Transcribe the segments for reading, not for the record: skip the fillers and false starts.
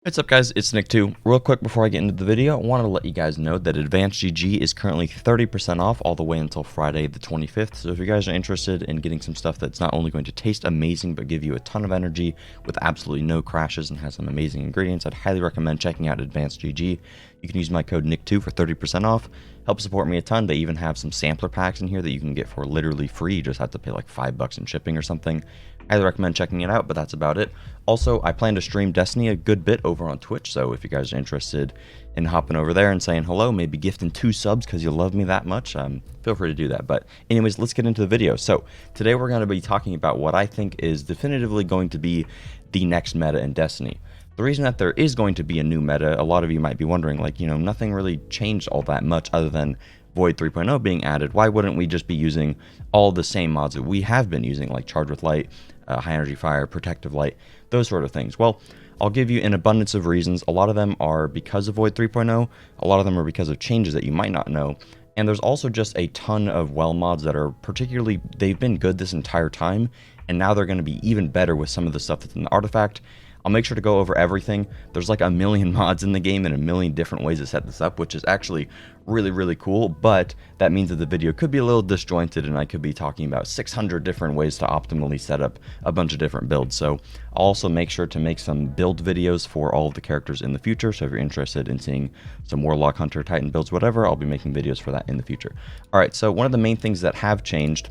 What's up guys, it's Nick2. Real quick before I get into the video, I wanted to let you guys know that Advanced GG is currently 30% off all the way until Friday the 25th. So if you guys are interested in getting some stuff that's not only going to taste amazing but give you a ton of energy with absolutely no crashes and has some amazing ingredients, I'd highly recommend checking out Advanced GG. You can use my code Nick2 for 30% off. Help support me a ton. They even have some sampler packs in here that you can get for literally free. You just have to pay like $5 in shipping or something. Highly recommend checking it out, but that's about it. Also, I plan to stream Destiny a good bit over on Twitch, so if you guys are interested in hopping over there and saying hello, maybe gifting 2 subs because you love me that much, feel free to do that. But anyways, let's get into the video. So today we're going to be talking about what I think is definitively going to be the next meta in Destiny. The reason that there is going to be a new meta, a lot of you might be wondering, like, nothing really changed all that much other than Void 3.0 being added. Why wouldn't we just be using all the same mods that we have been using, like Charge with Light, High Energy Fire, Protective Light, those sort of things? Well, I'll give you an abundance of reasons. A lot of them are because of Void 3.0, a lot of them are because of changes that you might not know, and there's also just a ton of well mods that are particularly, they've been good this entire time, and now they're going to be even better with some of the stuff that's in the artifact. I'll make sure to go over everything. There's like a million mods in the game and a million different ways to set this up, which is actually really cool, but that means that the video could be a little disjointed and I could be talking about 600 different ways to optimally set up a bunch of different builds. So I'll also make sure to make some build videos for all of the characters in the future. So if you're interested in seeing some Warlock, Hunter, Titan builds, whatever, I'll be making videos for that in the future. All right, so one of the main things that have changed,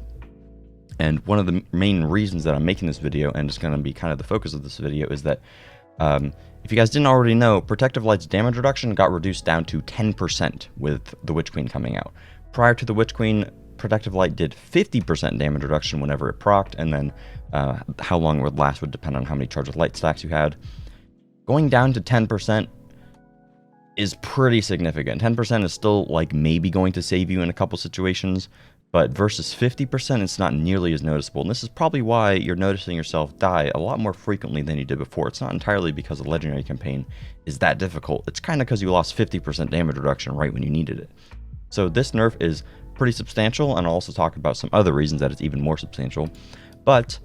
and one of the main reasons that I'm making this video, and it's going to be kind of the focus of this video, is that if you guys didn't already know, Protective Light's damage reduction got reduced down to 10% with the Witch Queen coming out. Prior to the Witch Queen, Protective Light did 50% damage reduction whenever it procced, and then how long it would last would depend on how many Charge with Light stacks you had. Going down to 10% is pretty significant. 10% is still like maybe going to save you in a couple situations, but versus 50%, it's not nearly as noticeable. And this is probably why you're noticing yourself die a lot more frequently than you did before. It's not entirely because the Legendary campaign is that difficult. It's kind of because you lost 50% damage reduction right when you needed it. So this nerf is pretty substantial, and I'll also talk about some other reasons that it's even more substantial. But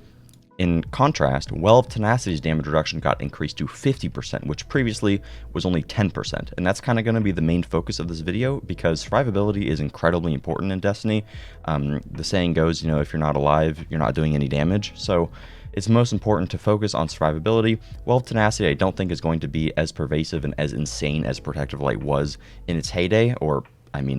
in contrast, Well of Tenacity's damage reduction got increased to 50%, which previously was only 10%. And that's kind of going to be the main focus of this video, because survivability is incredibly important in Destiny. The saying goes, if you're not alive, you're not doing any damage. So it's most important to focus on survivability. Well of Tenacity, I don't think is going to be as pervasive and as insane as Protective Light was in its heyday, or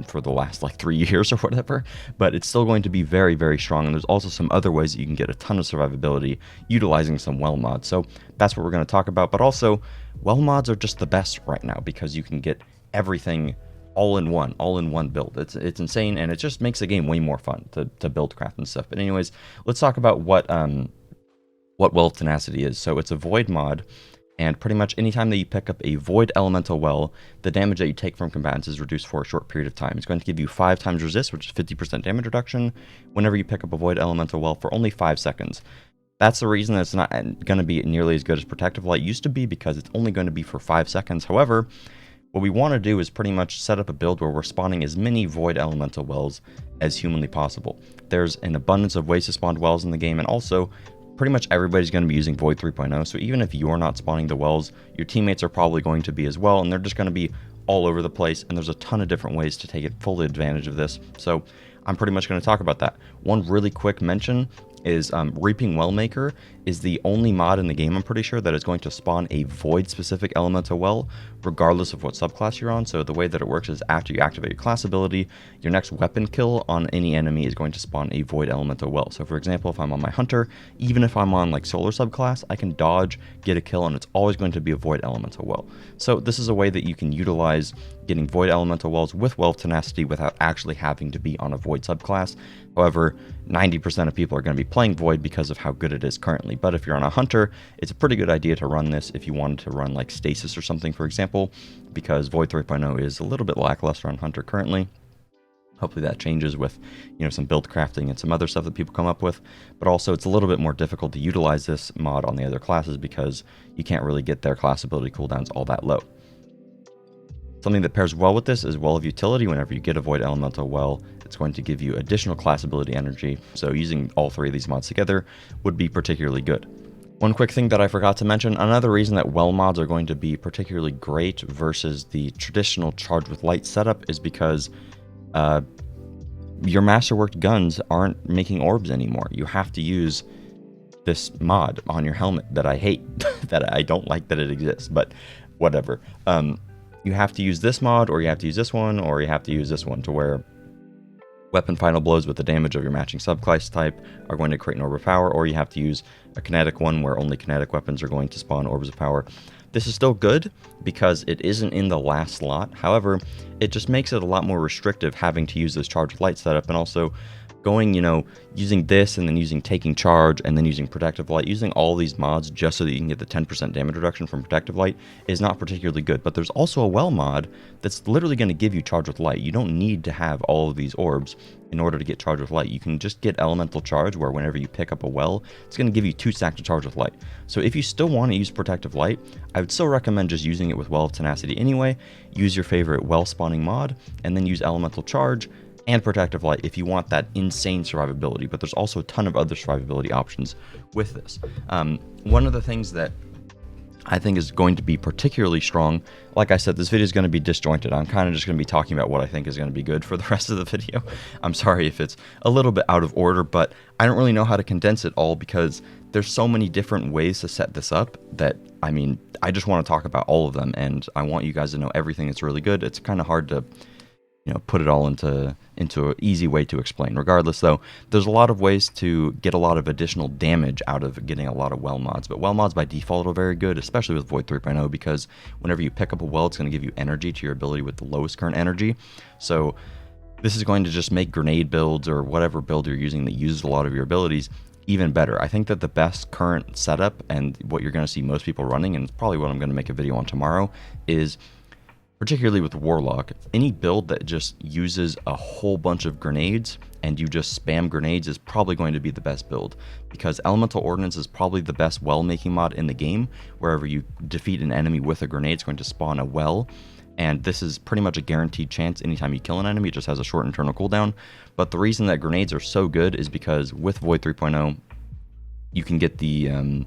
for the last like 3 years or whatever, but it's still going to be very strong. And there's also some other ways that you can get a ton of survivability utilizing some well mods. So that's what we're going to talk about. But also, well mods are just the best right now because you can get everything all in one build. It's insane, and it just makes the game way more fun to build, craft, and stuff. But anyways, let's talk about what Well of Tenacity is. So it's a void mod. And pretty much anytime that you pick up a Void Elemental Well, the damage that you take from combatants is reduced for a short period of time. It's going to give you 5 times resist, which is 50% damage reduction, whenever you pick up a Void Elemental Well for only 5 seconds. That's the reason that it's not going to be nearly as good as Protective Light used to be, because it's only going to be for 5 seconds. However, what we want to do is pretty much set up a build where we're spawning as many Void Elemental Wells as humanly possible. There's an abundance of ways to spawn wells in the game, and also pretty much everybody's going to be using Void 3.0, so even if you're not spawning the wells, your teammates are probably going to be as well, and they're just going to be all over the place, and there's a ton of different ways to take full advantage of this. So I'm pretty much going to talk about that. One really quick mention is Reaping Wellmaker is the only mod in the game, I'm pretty sure, that is going to spawn a Void-specific Elemental Well, regardless of what subclass you're on. So the way that it works is after you activate your class ability, your next weapon kill on any enemy is going to spawn a Void Elemental Well. So for example, if I'm on my Hunter, even if I'm on like Solar subclass, I can dodge, get a kill, and it's always going to be a Void Elemental Well. So this is a way that you can utilize getting Void Elemental Wells with Well of Tenacity without actually having to be on a Void subclass. However, 90% of people are going to be playing Void because of how good it is currently. But if you're on a Hunter, it's a pretty good idea to run this if you wanted to run like Stasis or something, for example, because Void 3.0 is a little bit lackluster on Hunter currently. Hopefully that changes with, some build crafting and some other stuff that people come up with. But also it's a little bit more difficult to utilize this mod on the other classes because you can't really get their class ability cooldowns all that low. Something that pairs well with this is Well of Utility. Whenever you get a Void Elemental Well, it's going to give you additional class ability energy. So using all 3 of these mods together would be particularly good. One quick thing that I forgot to mention, another reason that well mods are going to be particularly great versus the traditional charge with light setup is because your masterworked guns aren't making orbs anymore. You have to use this mod on your helmet that I hate, that I don't like that it exists, but whatever. You have to use this mod, or you have to use this one, or you have to use this one, to where weapon final blows with the damage of your matching subclass type are going to create an orb of power, or you have to use a kinetic one where only kinetic weapons are going to spawn orbs of power. This is still good because it isn't in the last slot. However, it just makes it a lot more restrictive having to use this charge with light setup, and also going, using this and then using taking charge and then using protective light, using all these mods just so that you can get the 10% damage reduction from protective light is not particularly good. But there's also a well mod that's literally going to give you charge with light. You don't need to have all of these orbs in order to get charge with light. You can just get elemental charge, where whenever you pick up a well, it's going to give you 2 stacks of charge with light. So if you still want to use protective light, I would still recommend just using it with Well of Tenacity anyway. Use your favorite well spawning mod and then use elemental charge and protective light if you want that insane survivability. But there's also a ton of other survivability options with this. One of the things that I think is going to be particularly strong, like I said, this video is going to be disjointed. I'm kind of just going to be talking about what I think is going to be good for the rest of the video. I'm sorry if it's a little bit out of order, but I don't really know how to condense it all because there's so many different ways to set this up that, I just want to talk about all of them, and I want you guys to know everything that's really good. It's kind of hard to put it all into an easy way to explain. Regardless, though, there's a lot of ways to get a lot of additional damage out of getting a lot of well mods. But well mods by default are very good, especially with Void 3.0, because whenever you pick up a well, it's going to give you energy to your ability with the lowest current energy. So this is going to just make grenade builds or whatever build you're using that uses a lot of your abilities even better. I think that the best current setup, and what you're going to see most people running, and it's probably what I'm going to make a video on tomorrow, is particularly with Warlock, any build that just uses a whole bunch of grenades and you just spam grenades is probably going to be the best build, because Elemental Ordnance is probably the best well making mod in the game. Wherever you defeat an enemy with a grenade, it's going to spawn a well, and this is pretty much a guaranteed chance anytime you kill an enemy. It just has a short internal cooldown. But the reason that grenades are so good is because with Void 3.0 you can get the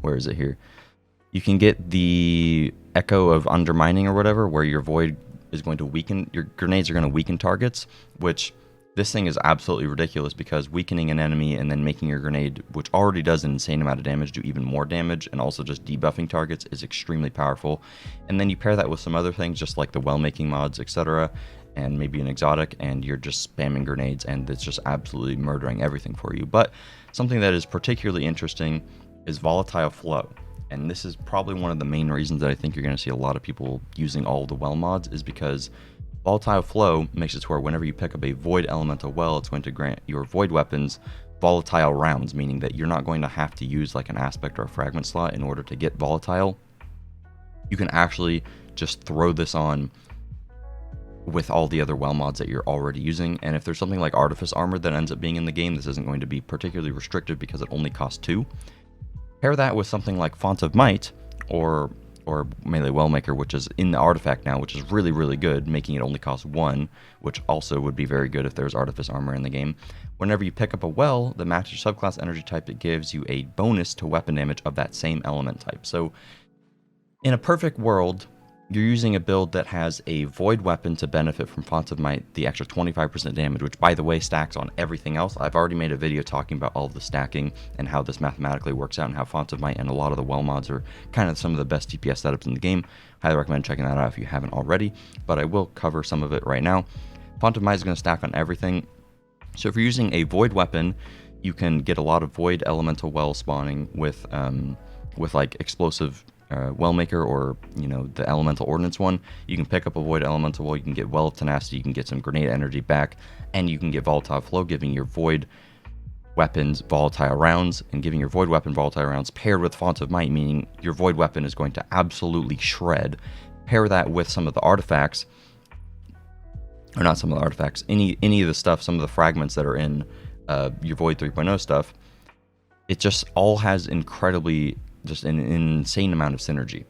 where is it here? You can get the Echo of Undermining or whatever, where your Void is going to weaken, your grenades are going to weaken targets, which this thing is absolutely ridiculous, because weakening an enemy and then making your grenade, which already does an insane amount of damage, do even more damage, and also just debuffing targets is extremely powerful. And then you pair that with some other things, just like the well making mods, etc., and maybe an exotic, and you're just spamming grenades, and it's just absolutely murdering everything for you. But something that is particularly interesting is Volatile Flow. And this is probably one of the main reasons that I think you're going to see a lot of people using all of the well mods, is because Volatile Flow makes it to where whenever you pick up a Void Elemental Well, it's going to grant your Void weapons volatile rounds, meaning that you're not going to have to use like an aspect or a fragment slot in order to get volatile. You can actually just throw this on with all the other well mods that you're already using. And if there's something like Artifice Armor that ends up being in the game, this isn't going to be particularly restrictive because it only costs 2. Pair that with something like Font of Might or Melee Wellmaker, which is in the artifact now, which is really, really good, making it only cost 1, which also would be very good if there's Artifice Armor in the game. Whenever you pick up a well that matches your subclass energy type, it gives you a bonus to weapon damage of that same element type. So in a perfect world, you're using a build that has a Void weapon to benefit from Font of Might, the extra 25% damage, which, by the way, stacks on everything else. I've already made a video talking about all of the stacking and how this mathematically works out, and how Font of Might and a lot of the well mods are kind of some of the best DPS setups in the game. Highly recommend checking that out if you haven't already, but I will cover some of it right now. Font of Might is going to stack on everything. So if you're using a Void weapon, you can get a lot of Void Elemental Well spawning with like explosive Wellmaker, or the Elemental Ordnance one. You can pick up a Void Elemental Well, you can get Well of Tenacity, you can get some grenade energy back, and you can get Volatile Flow, giving your Void weapons volatile rounds, and giving your Void weapon volatile rounds paired with Font of Might, meaning your Void weapon is going to absolutely shred. Pair that with some of the artifacts, or not some of the artifacts, any of the stuff, some of the fragments that are in your Void 3.0 stuff. It just all has incredibly, just an insane amount of synergy.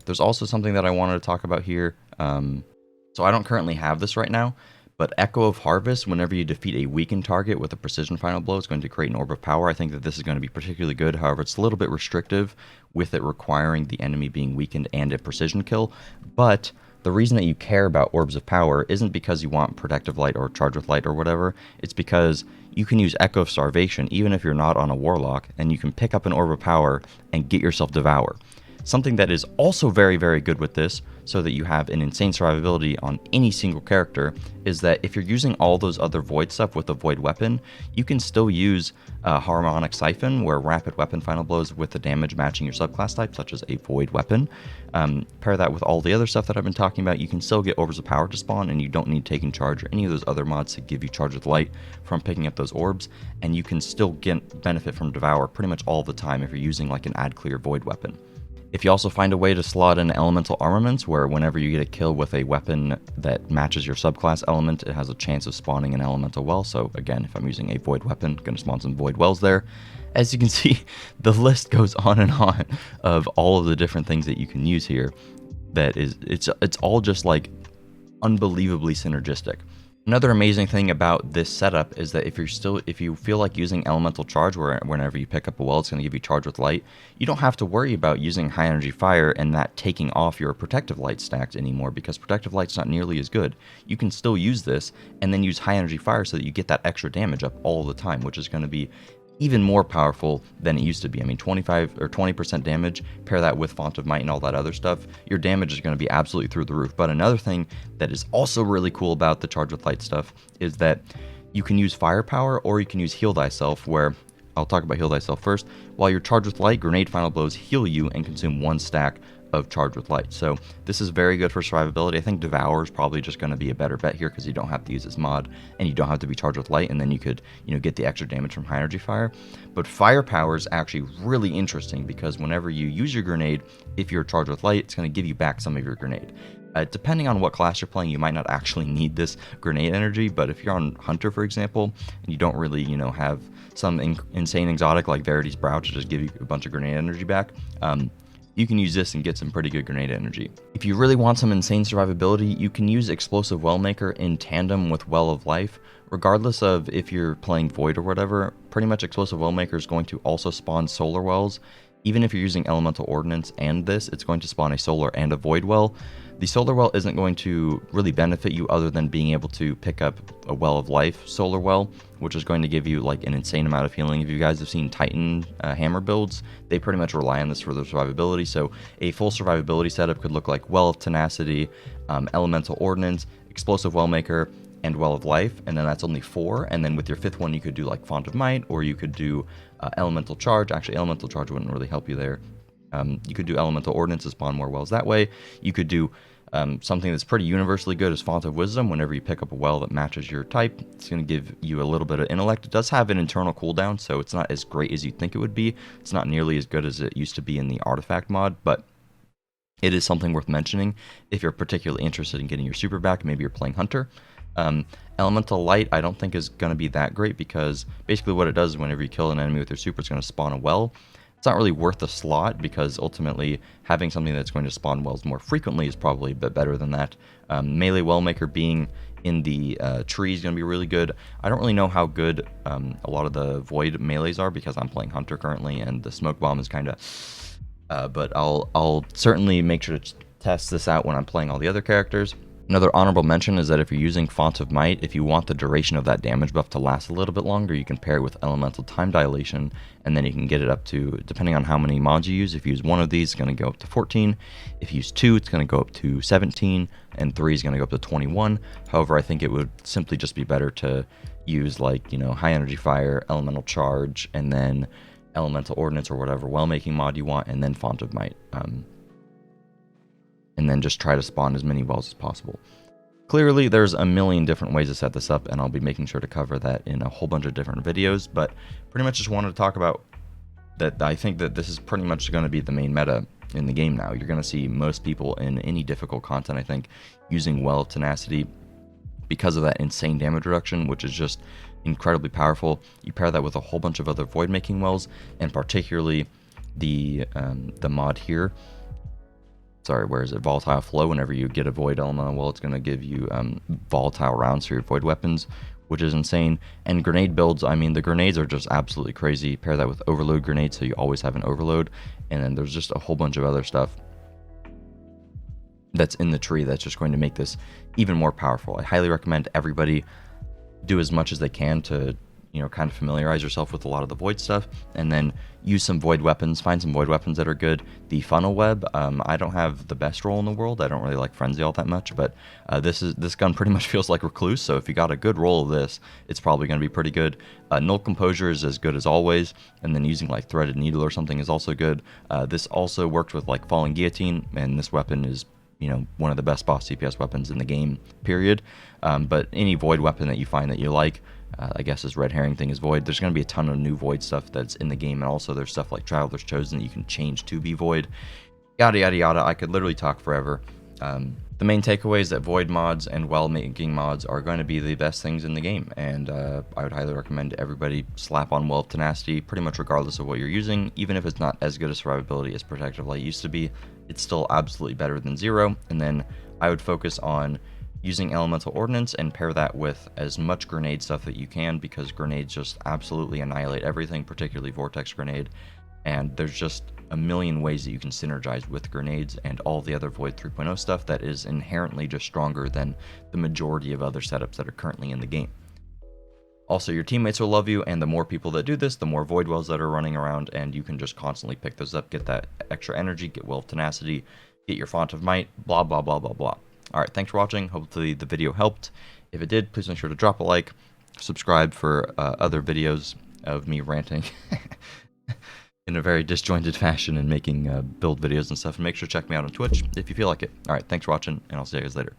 There's also something that I wanted to talk about here. So I don't currently have this right now, But Echo of Harvest, whenever you defeat a weakened target with a precision final blow, is going to create an Orb of Power. I think that this is going to be particularly good. However, it's a little bit restrictive with it requiring the enemy being weakened and a precision kill. But the reason that you care about Orbs of Power isn't because you want Protective Light or Charge with Light or whatever. It's because you can use Echo of Starvation even if you're not on a Warlock, and you can pick up an Orb of Power and get yourself Devour. Something that is also very, very good with this, so that you have an insane survivability on any single character, is that if you're using all those other Void stuff with a Void weapon, you can still use Harmonic Siphon, where rapid weapon final blows with the damage matching your subclass type, such as a Void weapon. Pair that with all the other stuff that I've been talking about, you can still get Orbs of Power to spawn, and you don't need Taking Charge or any of those other mods to give you Charge with Light from picking up those orbs, and you can still get benefit from Devour pretty much all the time if you're using like an Add Clear Void weapon. If you also find a way to slot in elemental armaments, where whenever you get a kill with a weapon that matches your subclass element, it has a chance of spawning an elemental well. So again, if I'm using a void weapon, going to spawn some void wells there. As you can see, the list goes on and on of all of the different things that you can use here. That is, it's all just like unbelievably synergistic. Another amazing thing about this setup is that if you feel like using elemental charge, where whenever you pick up a well, it's going to give you charge with light, you don't have to worry about using high energy fire and that taking off your protective light stacks anymore, because protective light's not nearly as good. You can still use this and then use high energy fire so that you get that extra damage up all the time, which is going to be even more powerful than it used to be. I mean, 25 or 20% damage, pair that with Font of Might and all that other stuff, your damage is going to be absolutely through the roof. But another thing that is also really cool about the Charge with Light stuff is that you can use Firepower or you can use Heal Thyself, where I'll talk about Heal Thyself first. While you're Charged with Light, Grenade Final Blows heal you and consume 1 stack of Charge with Light. So this is very good for survivability. I think Devour is probably just going to be a better bet here, because you don't have to use this mod and you don't have to be charged with light, and then you could, get the extra damage from high energy fire. But Firepower is actually really interesting, because whenever you use your grenade, if you're charged with light, it's going to give you back some of your grenade. Depending on what class you're playing, you might not actually need this grenade energy, but if you're on Hunter, for example, and you don't really, have some insane exotic like Verity's Brow to just give you a bunch of grenade energy back, you can use this and get some pretty good grenade energy. If you really want some insane survivability, you can use Explosive Wellmaker in tandem with Well of Life. Regardless of if you're playing Void or whatever, pretty much Explosive Wellmaker is going to also spawn Solar Wells. Even if you're using Elemental Ordnance and this, it's going to spawn a Solar and a Void Well. The Solar Well isn't going to really benefit you other than being able to pick up a Well of Life Solar Well, which is going to give you like an insane amount of healing. If you guys have seen Titan hammer builds, they pretty much rely on this for their survivability. So a full survivability setup could look like Well of Tenacity, Elemental Ordnance, Explosive Wellmaker, and Well of Life, and then that's only 4. And then with your 5th one, you could do like Font of Might, or you could do Elemental Charge. Actually, Elemental Charge wouldn't really help you there. You could do Elemental Ordnance to spawn more wells that way. You could do something that's pretty universally good as Font of Wisdom. Whenever you pick up a well that matches your type, it's going to give you a little bit of intellect. It does have an internal cooldown, so it's not as great as you'd think it would be. It's not nearly as good as it used to be in the Artifact mod, but it is something worth mentioning if you're particularly interested in getting your super back. Maybe you're playing Hunter. Elemental Light I don't think is going to be that great, because basically what it does is whenever you kill an enemy with your super, it's going to spawn a well. It's not really worth the slot, because ultimately having something that's going to spawn wells more frequently is probably a bit better than that. Melee Wellmaker being in the tree is going to be really good. I don't really know how good a lot of the Void melees are, because I'm playing Hunter currently, and the Smoke Bomb is kind of... but I'll certainly make sure to test this out when I'm playing all the other characters. Another honorable mention is that if you're using Font of Might, if you want the duration of that damage buff to last a little bit longer, you can pair it with Elemental Time Dilation, and then you can get it up to, depending on how many mods you use, if you use 1 of these, it's going to go up to 14. If you use 2, it's going to go up to 17, and 3 is going to go up to 21. However, I think it would simply just be better to use like, High Energy Fire, Elemental Charge, and then Elemental Ordnance or whatever well-making mod you want, and then Font of Might. And then just try to spawn as many wells as possible. Clearly, there's a million different ways to set this up, and I'll be making sure to cover that in a whole bunch of different videos, but pretty much just wanted to talk about that. I think that this is pretty much going to be the main meta in the game now. You're going to see most people in any difficult content, I think, using Well of Tenacity because of that insane damage reduction, which is just incredibly powerful. You pair that with a whole bunch of other void-making wells, and particularly the mod here. sorry, where is it? Volatile flow. Whenever you get a void element, well, it's going to give you volatile rounds for your void weapons, which is insane. And grenade builds, I mean, the grenades are just absolutely crazy. Pair that with overload grenades, so you always have an overload. And then there's just a whole bunch of other stuff that's in the tree that's just going to make this even more powerful. I highly recommend everybody do as much as they can to, you know, kind of familiarize yourself with a lot of the void stuff, and then use some void weapons. Find some void weapons that are good. The funnel web, I don't have the best roll in the world. I don't really like frenzy all that much, but this gun pretty much feels like recluse, so if you got a good roll of this, it's probably going to be pretty good. Null composure is as good as always, and then using like threaded needle or something is also good. This also worked with like falling guillotine, and this weapon is, you know, one of the best boss DPS weapons in the game, period. But any void weapon that you find that you like, I guess this red herring thing is void. There's going to be a ton of new void stuff that's in the game, and also there's stuff like Traveler's Chosen that you can change to be void. Yada yada yada. I could literally talk forever. The main takeaway is that void mods and well-making mods are going to be the best things in the game, and I would highly recommend everybody slap on Well of Tenacity, pretty much regardless of what you're using. Even if it's not as good as survivability as Protective Light used to be, it's still absolutely better than zero. And then I would focus on using Elemental Ordnance and pair that with as much grenade stuff that you can, because grenades just absolutely annihilate everything, particularly Vortex Grenade. And there's just a million ways that you can synergize with grenades and all the other Void 3.0 stuff that is inherently just stronger than the majority of other setups that are currently in the game. Also, your teammates will love you, and the more people that do this, the more Void Wells that are running around, and you can just constantly pick those up, get that extra energy, get Well of Tenacity, get your Font of Might, blah, blah, blah, blah, blah. Alright, thanks for watching. Hopefully the video helped. If it did, please make sure to drop a like, subscribe for other videos of me ranting in a very disjointed fashion and making build videos and stuff. And make sure to check me out on Twitch if you feel like it. Alright, thanks for watching, and I'll see you guys later.